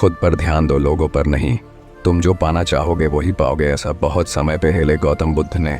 खुद पर ध्यान दो, लोगों पर नहीं। तुम जो पाना चाहोगे वही पाओगे। ऐसा बहुत समय पहले गौतम बुद्ध ने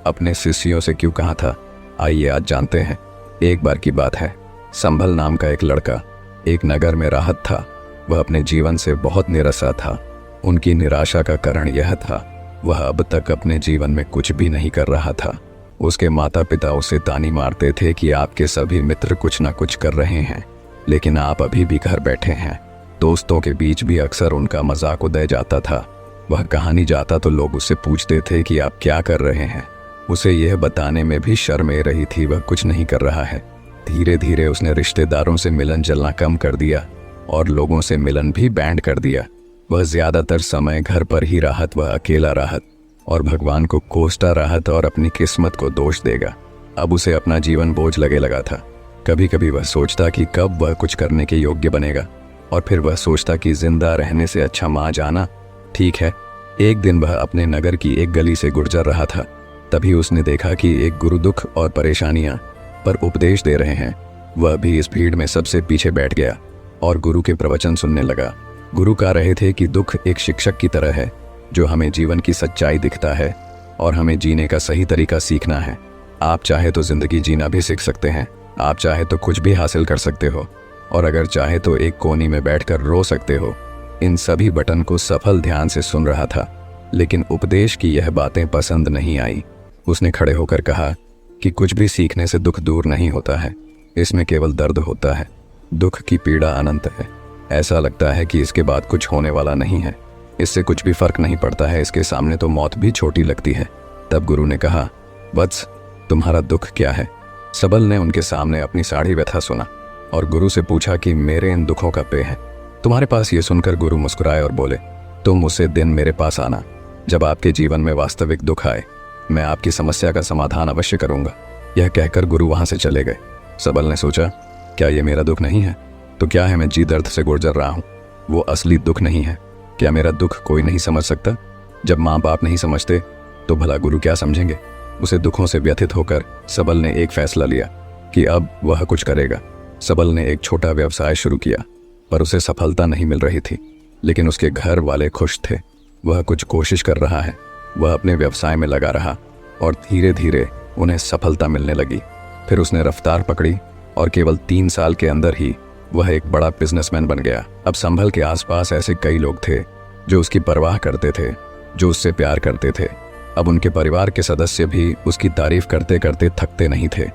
अपने शिष्यों से क्यों कहा था, आइए आज जानते हैं। एक बार की बात है, संभल नाम का एक लड़का एक नगर में राहत था। वह अपने जीवन से बहुत निराशा था। उनकी निराशा का कारण यह था, वह अब तक अपने जीवन में कुछ भी नहीं कर रहा था। उसके माता पिता उसे तानी मारते थे कि आपके सभी मित्र कुछ ना कुछ कर रहे हैं, लेकिन आप अभी भी घर बैठे हैं। दोस्तों के बीच भी अक्सर उनका मजाक उड़ाया जाता था। वह कहाँ नहीं जाता तो लोग उससे पूछते थे कि आप क्या कर रहे हैं। उसे यह बताने में भी शर्म आ रही थी वह कुछ नहीं कर रहा है। धीरे धीरे उसने रिश्तेदारों से मिलन जलना कम कर दिया और लोगों से मिलन भी बैंड कर दिया। वह ज्यादातर समय घर पर ही राहत, वह अकेला राहत और भगवान को कोसता राहत और अपनी किस्मत को दोष देगा। अब उसे अपना जीवन बोझ लगे लगा था। कभी कभी वह सोचता कि कब वह कुछ करने के योग्य बनेगा, और फिर वह सोचता कि जिंदा रहने से अच्छा मां जाना ठीक है। एक दिन वह अपने नगर की एक गली से गुजर रहा था। तभी उसने देखा कि एक गुरु दुख और परेशानियां पर उपदेश दे रहे हैं। वह भी इस भीड़ में सबसे पीछे बैठ गया और गुरु के प्रवचन सुनने लगा। गुरु कह रहे थे कि दुख एक शिक्षक की तरह है जो हमें जीवन की सच्चाई दिखता है और हमें जीने का सही तरीका सीखना है। आप चाहे तो जिंदगी जीना भी सीख सकते हैं, आप चाहे तो कुछ भी हासिल कर सकते हो, और अगर चाहे तो एक कोने में बैठकर रो सकते हो। इन सभी बटन को सफल ध्यान से सुन रहा था, लेकिन उपदेश की यह बातें पसंद नहीं आई। उसने खड़े होकर कहा कि कुछ भी सीखने से दुख दूर नहीं होता है, इसमें केवल दर्द होता है। दुख की पीड़ा अनंत है। ऐसा लगता है कि इसके बाद कुछ होने वाला नहीं है, इससे कुछ भी फर्क नहीं पड़ता है, इसके सामने तो मौत भी छोटी लगती है। तब गुरु ने कहा, वत्स, तुम्हारा दुख क्या है? सबल ने उनके सामने अपनी सारी व्यथा सुना और गुरु से पूछा कि मेरे इन दुखों का पेय है तुम्हारे पास। ये सुनकर गुरु मुस्कुराए और बोले, तुम उसे दिन मेरे पास आना जब आपके जीवन में वास्तविक दुख आए, मैं आपकी समस्या का समाधान अवश्य करूंगा। यह कहकर गुरु वहां से चले गए। सबल ने सोचा, क्या ये मेरा दुख नहीं है तो क्या है, मैं जी दर्द से गुजर रहा हूँ, वो असली दुख नहीं है। क्या मेरा दुख कोई नहीं समझ सकता? जब माँ बाप नहीं समझते तो भला गुरु क्या समझेंगे? उसे दुखों से व्यथित होकर सबल ने एक फैसला लिया कि अब वह कुछ करेगा। सबल ने एक छोटा व्यवसाय शुरू किया, पर उसे सफलता नहीं मिल रही थी, लेकिन उसके घर वाले खुश थे। वह कुछ कोशिश कर रहा है। वह अपने व्यवसाय में लगा रहा और धीरे धीरे उन्हें सफलता मिलने लगी। फिर उसने रफ्तार पकड़ी और केवल 3 साल के अंदर ही वह एक बड़ा बिजनेसमैन बन गया। अब संभल के आसपास ऐसे कई लोग थे जो उसकी परवाह करते थे, जो उससे प्यार करते थे। अब उनके परिवार के सदस्य भी उसकी तारीफ करते करते थकते नहीं थे।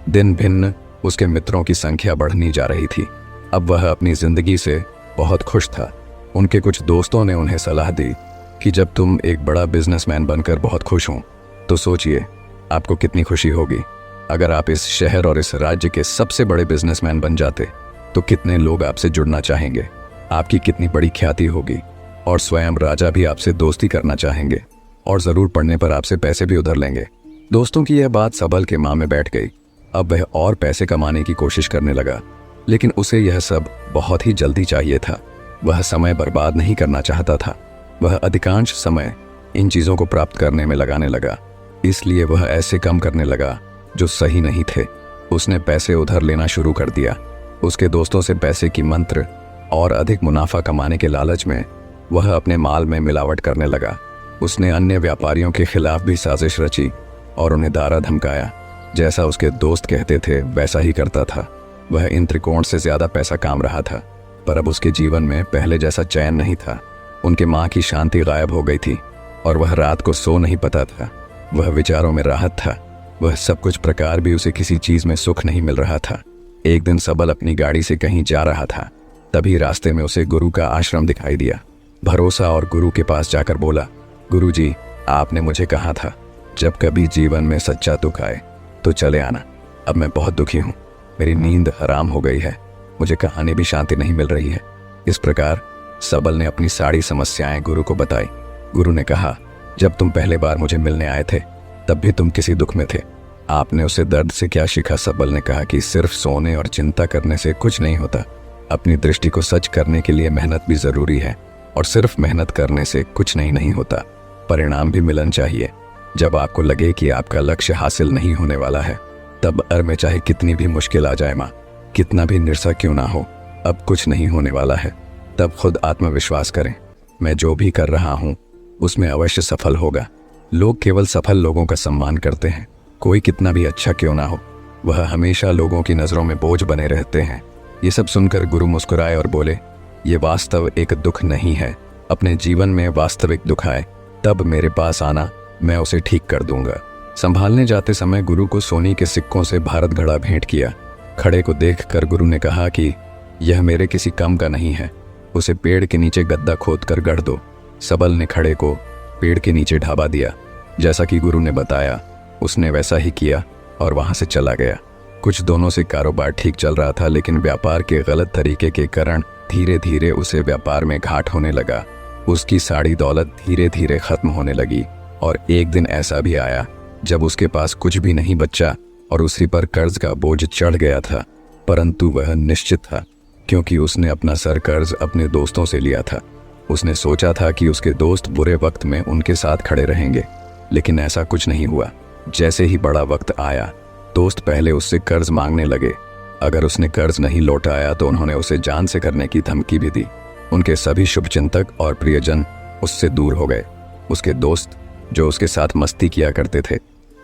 दिन भिन्न उसके मित्रों की संख्या बढ़नी जा रही थी। अब वह अपनी जिंदगी से बहुत खुश था। उनके कुछ दोस्तों ने उन्हें सलाह दी कि जब तुम एक बड़ा बिजनेसमैन बनकर बहुत खुश हो तो सोचिए आपको कितनी खुशी होगी। अगर आप इस शहर और इस राज्य के सबसे बड़े बिजनेसमैन बन जाते तो कितने लोग आपसे जुड़ना चाहेंगे, आपकी कितनी बड़ी ख्याति होगी, और स्वयं राजा भी आपसे दोस्ती करना चाहेंगे और जरूर पड़ने पर आपसे पैसे भी उधर लेंगे। दोस्तों की यह बात सबल के मां में बैठ गई। अब वह और पैसे कमाने की कोशिश करने लगा, लेकिन उसे यह सब बहुत ही जल्दी चाहिए था। वह समय बर्बाद नहीं करना चाहता था। वह अधिकांश समय इन चीजों को प्राप्त करने में लगाने लगा, इसलिए वह ऐसे काम करने लगा जो सही नहीं थे। उसने पैसे उधार लेना शुरू कर दिया। उसके दोस्तों से पैसे की मंत्र और अधिक मुनाफा कमाने के लालच में वह अपने माल में मिलावट करने लगा। उसने अन्य व्यापारियों के खिलाफ भी साजिश रची और उन्हें डारा धमकाया। जैसा उसके दोस्त कहते थे वैसा ही करता था। वह इन त्रिकोण से ज्यादा पैसा काम रहा था, पर अब उसके जीवन में पहले जैसा चैन नहीं था। उनके माँ की शांति गायब हो गई थी और वह रात को सो नहीं पाता था। वह विचारों में राहत था। वह सब कुछ प्रकार भी उसे किसी चीज में सुख नहीं मिल रहा था। एक दिन सबल अपनी गाड़ी से कहीं जा रहा था। तभी रास्ते में उसे गुरु का आश्रम दिखाई दिया। भरोसा और गुरु के पास जाकर बोला, गुरु जी, आपने मुझे कहा था जब कभी जीवन में सच्चा दुख आए तो चले आना। अब मैं बहुत दुखी हूँ, मेरी नींद हराम हो गई है, मुझे कहानी भी शांति नहीं मिल रही है। इस प्रकार सबल ने अपनी सारी समस्याएं गुरु को बताई। गुरु ने कहा, जब तुम पहले बार मुझे मिलने आए थे तब भी तुम किसी दुख में थे। आपने उसे दर्द से क्या सीखा? सबल ने कहा कि सिर्फ सोने और चिंता करने से कुछ नहीं होता। अपनी दृष्टि को सच करने के लिए मेहनत भी जरूरी है, और सिर्फ मेहनत करने से कुछ नहीं होता, परिणाम भी मिलन चाहिए। जब आपको लगे कि आपका लक्ष्य हासिल नहीं होने वाला है, तब में चाहे कितनी भी मुश्किल आ जाए माँ, कितना भी निरसा क्यों ना हो, अब कुछ नहीं होने वाला है, तब खुद आत्मविश्वास करें, मैं जो भी कर रहा हूँ उसमें अवश्य सफल होगा। लोग केवल सफल लोगों का सम्मान करते हैं, कोई कितना भी अच्छा क्यों ना हो, वह हमेशा लोगों की नज़रों में बोझ बने रहते हैं। ये सब सुनकर गुरु मुस्कुराए और बोले, ये वास्तव एक दुख नहीं है। अपने जीवन में वास्तविक दुख आए तब मेरे पास आना, मैं उसे ठीक कर दूंगा। संभालने जाते समय गुरु को सोने के सिक्कों से भारत घड़ा भेंट किया। खड़े को देखकर गुरु ने कहा कि यह मेरे किसी काम का नहीं है, उसे पेड़ के नीचे गड्ढा खोद कर गढ़ दो। सबल ने खड़े को पेड़ के नीचे ढाबा दिया। जैसा कि गुरु ने बताया उसने वैसा ही किया और वहां से चला गया। कुछ दोनों से कारोबार ठीक चल रहा था, लेकिन व्यापार के गलत तरीके के कारण धीरे धीरे उसे व्यापार में घाट होने लगा। उसकी सारी दौलत धीरे धीरे खत्म होने लगी और एक दिन ऐसा भी आया जब उसके पास कुछ भी नहीं बचा और उसी पर कर्ज का बोझ चढ़ गया था। परंतु वह निश्चित था, क्योंकि उसने अपना सर कर्ज अपने दोस्तों से लिया था। उसने सोचा था कि उसके दोस्त बुरे वक्त में उनके साथ खड़े रहेंगे, लेकिन ऐसा कुछ नहीं हुआ। जैसे ही बड़ा वक्त आया, दोस्त पहले उससे कर्ज मांगने लगे। अगर उसने कर्ज नहीं लौटाया तो उन्होंने उसे जान से करने की धमकी भी दी। उनके सभी शुभचिंतक और प्रियजन उससे दूर हो गए। उसके दोस्त जो उसके साथ मस्ती किया करते थे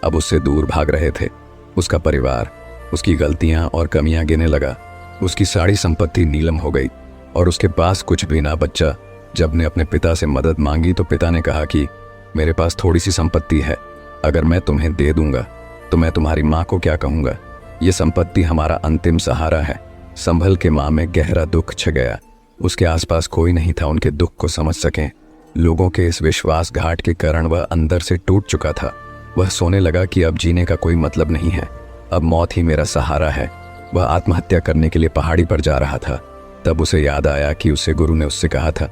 अब उससे दूर भाग रहे थे। उसका परिवार उसकी गलतियां और कमियां गिने लगा। उसकी सारी संपत्ति नीलम हो गई और उसके पास कुछ भी ना बचा। जब ने अपने पिता से मदद मांगी तो पिता ने कहा कि मेरे पास थोड़ी सी संपत्ति है, अगर मैं तुम्हें दे दूंगा तो मैं तुम्हारी माँ को क्या कहूँगा। ये संपत्ति हमारा अंतिम सहारा है। संभल के माँ में गहरा दुख छ गया। उसके आसपास कोई नहीं था उनके दुख को समझ सके। लोगों के इस विश्वासघात के कारण वह अंदर से टूट चुका था। वह सोने लगा कि अब जीने का कोई मतलब नहीं है, अब मौत ही मेरा सहारा है। वह आत्महत्या करने के लिए पहाड़ी पर जा रहा था। तब उसे याद आया कि उसे गुरु ने उससे कहा था,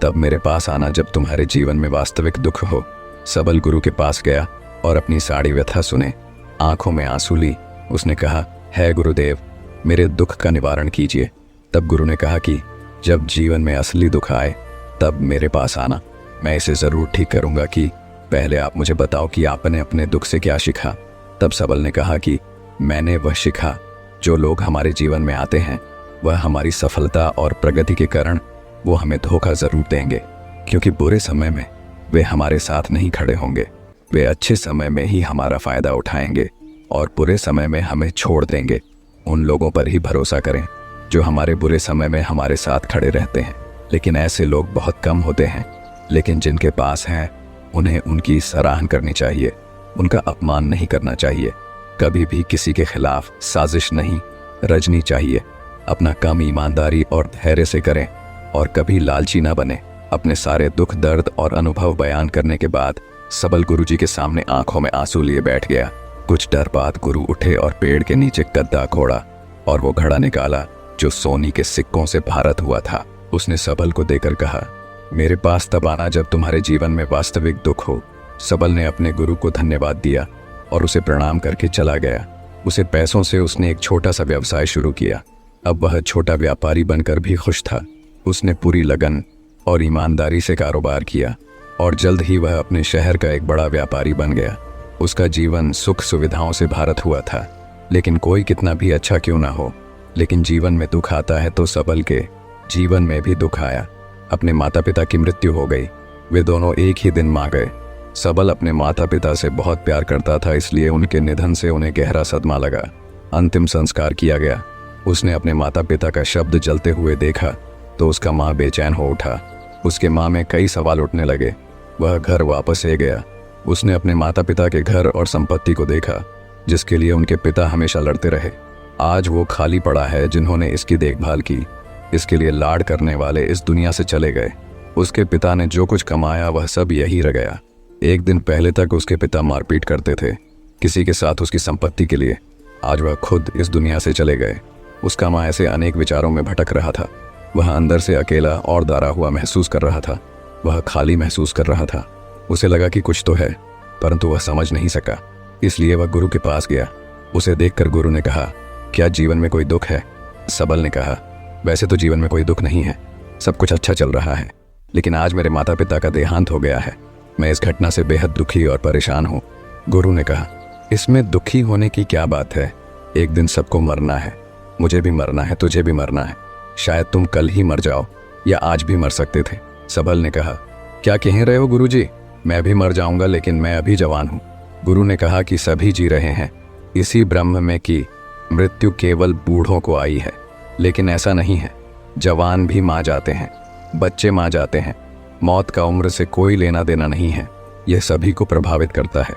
तब मेरे पास आना जब तुम्हारे जीवन में वास्तविक दुख हो। सबल गुरु के पास गया और अपनी सारी व्यथा सुने। आंखों में आंसू ली। उसने कहा, है गुरुदेव, मेरे दुख का निवारण कीजिए। तब गुरु ने कहा कि जब जीवन में असली दुख आए तब मेरे पास आना, मैं इसे ज़रूर ठीक करूंगा। कि पहले आप मुझे बताओ कि आपने अपने दुख से क्या सीखा। तब सबल ने कहा कि मैंने वह सीखा, जो लोग हमारे जीवन में आते हैं वह हमारी सफलता और प्रगति के कारण वो हमें धोखा ज़रूर देंगे, क्योंकि बुरे समय में वे हमारे साथ नहीं खड़े होंगे। वे अच्छे समय में ही हमारा फ़ायदा उठाएंगे और बुरे समय में हमें छोड़ देंगे। उन लोगों पर ही भरोसा करें जो हमारे बुरे समय में हमारे साथ खड़े रहते हैं। लेकिन ऐसे लोग बहुत कम होते हैं, लेकिन जिनके पास हैं उन्हें उनकी सराहना करनी चाहिए, उनका अपमान नहीं करना चाहिए। कभी भी किसी के खिलाफ साजिश नहीं रचनी चाहिए। अपना काम ईमानदारी और धैर्य से करें और कभी लालची ना बने। अपने सारे दुख दर्द और अनुभव बयान करने के बाद सबल गुरुजी के सामने आंखों में आंसू लिए बैठ गया। कुछ देर बाद गुरु उठे और पेड़ के नीचे गड्ढा खोड़ा और वो घड़ा निकाला जो सोने के सिक्कों से भारत हुआ था। उसने सबल को देकर कहा, मेरे पास तब आना जब तुम्हारे जीवन में वास्तविक दुख हो। सबल ने अपने गुरु को धन्यवाद दिया और उसे प्रणाम करके चला गया। उसे पैसों से उसने एक छोटा सा व्यवसाय शुरू किया। अब वह छोटा व्यापारी बनकर भी खुश था। उसने पूरी लगन और ईमानदारी से कारोबार किया और जल्द ही वह अपने शहर का एक बड़ा व्यापारी बन गया। उसका जीवन सुख सुविधाओं से भारत हुआ था। लेकिन कोई कितना भी अच्छा क्यों ना हो, लेकिन जीवन में दुख आता है तो सबल के जीवन में भी दुख आया। अपने माता पिता की मृत्यु हो गई। वे दोनों एक ही दिन मां गए। सबल अपने माता पिता से बहुत प्यार करता था, इसलिए उनके निधन से उन्हें गहरा सदमा लगा। अंतिम संस्कार किया गया। उसने अपने माता पिता का शब्द जलते हुए देखा तो उसका माँ बेचैन हो उठा। उसके माँ में कई सवाल उठने लगे। वह घर वापस ले गया। उसने अपने माता पिता के घर और संपत्ति को देखा जिसके लिए उनके पिता हमेशा लड़ते रहे। आज वो खाली पड़ा है। जिन्होंने इसकी देखभाल की, इसके लिए लाड करने वाले इस दुनिया से चले गए। उसके पिता ने जो कुछ कमाया वह सब यही रह गया। एक दिन पहले तक उसके पिता मारपीट करते थे किसी के साथ उसकी संपत्ति के लिए। आज वह खुद इस दुनिया से चले गए। उसका माँ ऐसे अनेक विचारों में भटक रहा था। वह अंदर से अकेला और दारा हुआ महसूस कर रहा था। वह खाली महसूस कर रहा था। उसे लगा कि कुछ तो है, परंतु वह समझ नहीं सका। इसलिए वह गुरु के पास गया। उसे देखकर गुरु ने कहा, क्या जीवन में कोई दुख है? सबल ने कहा, वैसे तो जीवन में कोई दुख नहीं है, सब कुछ अच्छा चल रहा है, लेकिन आज मेरे माता पिता का देहांत हो गया है। मैं इस घटना से बेहद दुखी और परेशान हूँ। गुरु ने कहा, इसमें दुखी होने की क्या बात है? एक दिन सबको मरना है। मुझे भी मरना है, तुझे भी मरना है। शायद तुम कल ही मर जाओ, या आज भी मर सकते थे। सबल ने कहा, क्या कह रहे हो गुरुजी? मैं भी मर जाऊंगा, लेकिन मैं अभी जवान हूँ। गुरु ने कहा कि सभी जी रहे हैं इसी ब्रह्म में कि मृत्यु केवल बूढ़ों को आई है, लेकिन ऐसा नहीं है। जवान भी माँ जाते हैं, बच्चे माँ जाते हैं। मौत का उम्र से कोई लेना देना नहीं है, यह सभी को प्रभावित करता है।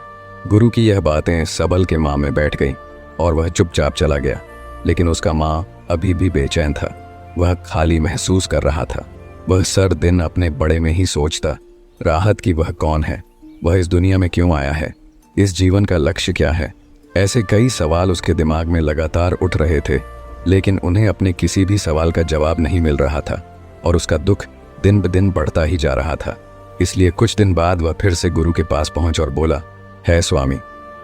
गुरु की यह बातें सबल के माँ में बैठ गईं और वह चुपचाप चला गया। लेकिन उसका माँ अभी भी बेचैन था, वह खाली महसूस कर रहा था। वह सर दिन अपने बड़े में ही सोचता, राहत कि वह कौन है, वह इस दुनिया में क्यों आया है, इस जीवन का लक्ष्य क्या है। ऐसे कई सवाल उसके दिमाग में लगातार उठ रहे थे, लेकिन उन्हें अपने किसी भी सवाल का जवाब नहीं मिल रहा था और उसका दुख दिन ब दिन बढ़ता ही जा रहा था। इसलिए कुछ दिन बाद वह फिर से गुरु के पास पहुंच और बोला, है स्वामी,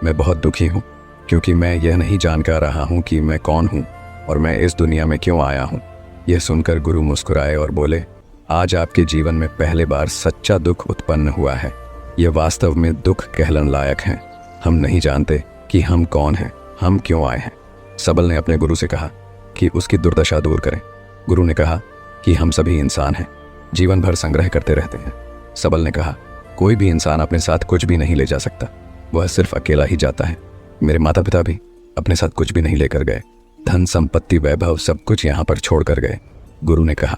मैं बहुत दुखी हूँ, क्योंकि मैं यह नहीं जान कर रहा हूँ कि मैं कौन हूँ और मैं इस दुनिया में क्यों आया हूँ। यह सुनकर गुरु मुस्कुराए और बोले, आज आपके जीवन में पहले बार सच्चा दुख उत्पन्न हुआ है। यह वास्तव में दुख कहलन लायक है। हम नहीं जानते कि हम कौन हैं, हम क्यों आए हैं। सबल ने अपने गुरु से कहा कि उसकी दुर्दशा दूर करें। गुरु ने कहा कि हम सभी इंसान हैं, जीवन भर संग्रह करते रहते हैं। सबल ने कहा, कोई भी इंसान अपने साथ कुछ भी नहीं ले जा सकता, वह सिर्फ अकेला ही जाता है। मेरे माता पिता भी अपने साथ कुछ भी नहीं लेकर गए, धन संपत्ति वैभव सब कुछ यहाँ पर छोड़ कर गए। गुरु ने कहा,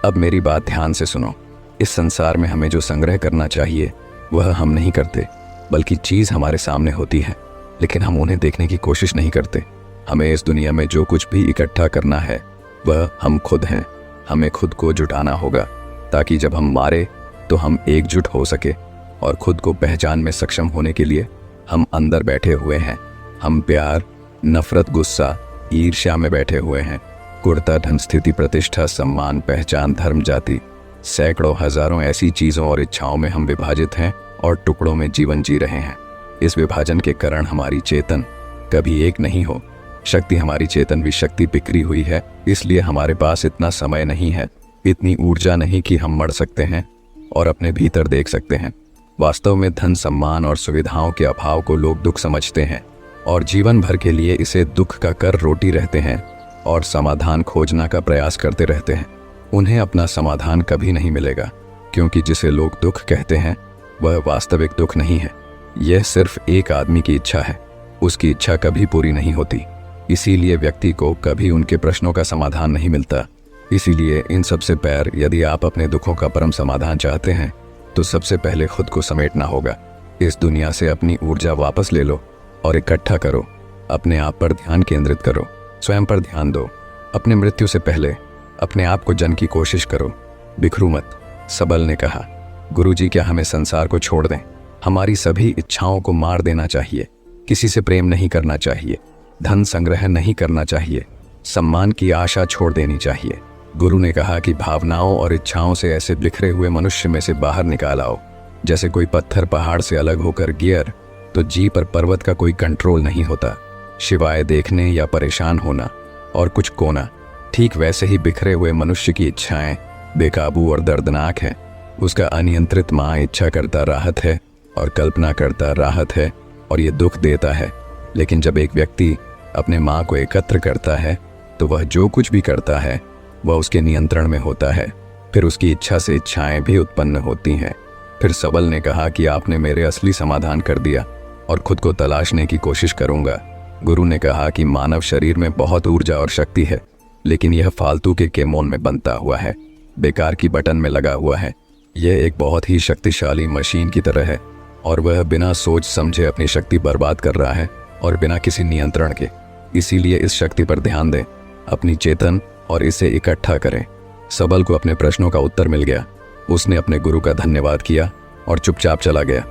अब मेरी बात ध्यान से सुनो। इस संसार में हमें जो संग्रह करना चाहिए वह हम नहीं करते, बल्कि चीज़ हमारे सामने होती है, लेकिन हम उन्हें देखने की कोशिश नहीं करते। हमें इस दुनिया में जो कुछ भी इकट्ठा करना है वह हम खुद हैं। हमें खुद को जुटाना होगा ताकि जब हम मारे तो हम एकजुट हो सके। और खुद को पहचान में सक्षम होने के लिए हम अंदर बैठे हुए हैं। हम प्यार, नफरत, गुस्सा, ईर्ष्या में बैठे हुए हैं। कुर्ता, धन, स्थिति, प्रतिष्ठा, सम्मान, पहचान, धर्म, जाति, सैकड़ों हजारों ऐसी चीज़ों और इच्छाओं में हम विभाजित हैं और टुकड़ों में जीवन जी रहे हैं। इस विभाजन के कारण हमारी चेतन कभी एक नहीं हो। शक्ति, हमारी चेतन भी शक्ति बिखरी हुई है, इसलिए हमारे पास इतना समय नहीं है, इतनी ऊर्जा नहीं कि हम मर सकते हैं और अपने भीतर देख सकते हैं। वास्तव में धन, सम्मान और सुविधाओं के अभाव को लोग दुख समझते हैं और जीवन भर के लिए इसे दुख का कर रोटी रहते हैं और समाधान खोजना का प्रयास करते रहते हैं। उन्हें अपना समाधान कभी नहीं मिलेगा, क्योंकि जिसे लोग दुख कहते हैं वह वास्तविक दुख नहीं है। यह सिर्फ एक आदमी की इच्छा है, उसकी इच्छा कभी पूरी नहीं होती। इसीलिए व्यक्ति को कभी उनके प्रश्नों का समाधान नहीं मिलता। इसीलिए इन सब से पैर, यदि आप अपने दुखों का परम समाधान चाहते हैं तो सबसे पहले खुद को समेटना होगा। इस दुनिया से अपनी ऊर्जा वापस ले लो और इकट्ठा करो। अपने आप पर ध्यान केंद्रित करो, स्वयं पर ध्यान दो। अपने मृत्यु से पहले अपने आप को जन की कोशिश करो, बिखरू मत। सबल ने कहा, गुरुजी, क्या हमें संसार को छोड़ दें? हमारी सभी इच्छाओं को मार देना चाहिए। किसी से प्रेम नहीं करना चाहिए, धन संग्रह नहीं करना चाहिए, सम्मान की आशा छोड़ देनी चाहिए। गुरु ने कहा कि भावनाओं और इच्छाओं से ऐसे बिखरे हुए मनुष्य में से बाहर निकाल आओ। जैसे कोई पत्थर पहाड़ से अलग होकर गियर तो जी पर पर्वत का कोई कंट्रोल नहीं होता, शिवाय देखने या परेशान होना और कुछ कोना। ठीक वैसे ही बिखरे हुए मनुष्य की इच्छाएं बेकाबू और दर्दनाक है। उसका अनियंत्रित माँ इच्छा करता राहत है और कल्पना करता राहत है, और ये दुख देता है। लेकिन जब एक व्यक्ति अपने माँ को एकत्र करता है तो वह जो कुछ भी करता है वह उसके नियंत्रण में होता है। फिर उसकी इच्छा से इच्छाएं भी उत्पन्न होती हैं। फिर सबल ने कहा कि आपने मेरे असली समाधान कर दिया और खुद को तलाशने की कोशिश करूंगा। गुरु ने कहा कि मानव शरीर में बहुत ऊर्जा और शक्ति है, लेकिन यह फालतू के केमोन में बनता हुआ है, बेकार की बटन में लगा हुआ है। यह एक बहुत ही शक्तिशाली मशीन की तरह है और वह बिना सोच समझे अपनी शक्ति बर्बाद कर रहा है और बिना किसी नियंत्रण के। इसीलिए इस शक्ति पर ध्यान दें, अपनी चेतन, और इसे इकट्ठा करें। सबल को अपने प्रश्नों का उत्तर मिल गया। उसने अपने गुरु का धन्यवाद किया और चुपचाप चला गया।